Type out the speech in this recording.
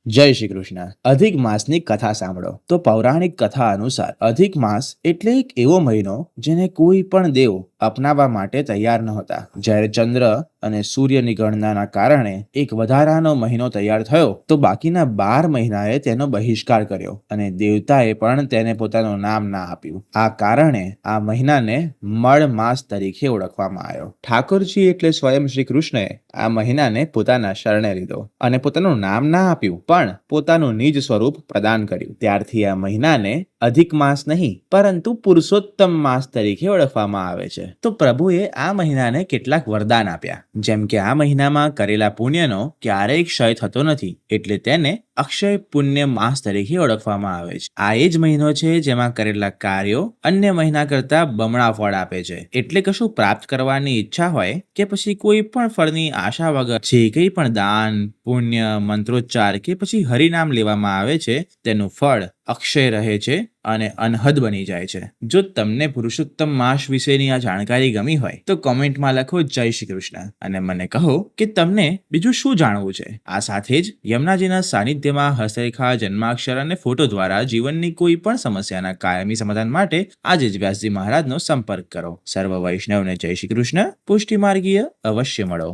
જય શ્રી કૃષ્ણ. અધિક માસની કથા સાંભળો. તો પૌરાણિક કથા અનુસાર અધિક માસ એટલે એક એવો મહિનો જેને કોઈ પણ દેવ અપનાવવા માટે તૈયાર નહોતા. જ્યારે ચંદ્ર અને સૂર્યની ગણનાના કારણે એક વધારાનો મહિનો તૈયાર થયો તો બાકીના 12 મહિનાએ તેનો બહિષ્કાર કર્યો અને દેવતાએ પણ તેને પોતાનું નામ ના આપ્યું. આ કારણે આ મહિનાને મળ માસ તરીકે ઓળખવામાં આવ્યો. ઠાકોરજી એટલે સ્વયં શ્રી કૃષ્ણએ આ મહિનાને પોતાના શરણે લીધો અને પોતાનું નામ ના આપ્યું પણ પોતાનું નિજ સ્વરૂપ પ્રદાન કર્યું. ત્યારથી આ મહિનાને અધિક માસ નહીં પરંતુ પુરુષોત્તમ માસ તરીકે ઓળખવામાં આવે છે. તો પ્રભુએ આ મહિનાને કેટલાક વરદાન આપ્યા, જેમ કે આ મહિનામાં કરેલા પુણ્યનો ક્યારેય ક્ષય થતો નથી, એટલે તેને અક્ષય પુણ્ય માસ તરીકે ઓળખવામાં આવે છે. આ એ જ મહિનો છે જેમાં કરેલા કાર્યો અન્ય મહિના કરતા બમણા ફળ આપે છે. એટલે કશું પ્રાપ્ત કરવાની ઈચ્છા હોય કે પછી કોઈ પણ ફળની આશા વગર જે કંઈ પણ દાન, પુણ્ય, મંત્રોચ્ચાર કે પછી હરિનામ લેવામાં આવે છે તેનું ફળ અક્ષય રહે છે અને અનહદ બની જાય છે. જો તમને પુરુષોત્તમ માસ વિશેની આ જાણકારી ગમી હોય તો કોમેન્ટમાં લખો જય શ્રી કૃષ્ણ અને મને કહો કે તમને બીજું શું જાણવું છે. આ સાથે જ યમુનાજીના સાનિધ્યમાં હસ્તરેખા, જન્માક્ષર અને ફોટો દ્વારા જીવનની કોઈ પણ સમસ્યાના કાયમી સમાધાન માટે આજે જ વ્યાસજી મહારાજનો સંપર્ક કરો. સર્વ વૈષ્ણવને જય શ્રી કૃષ્ણ. પુષ્ટિ માર્ગીય અવશ્ય મળો.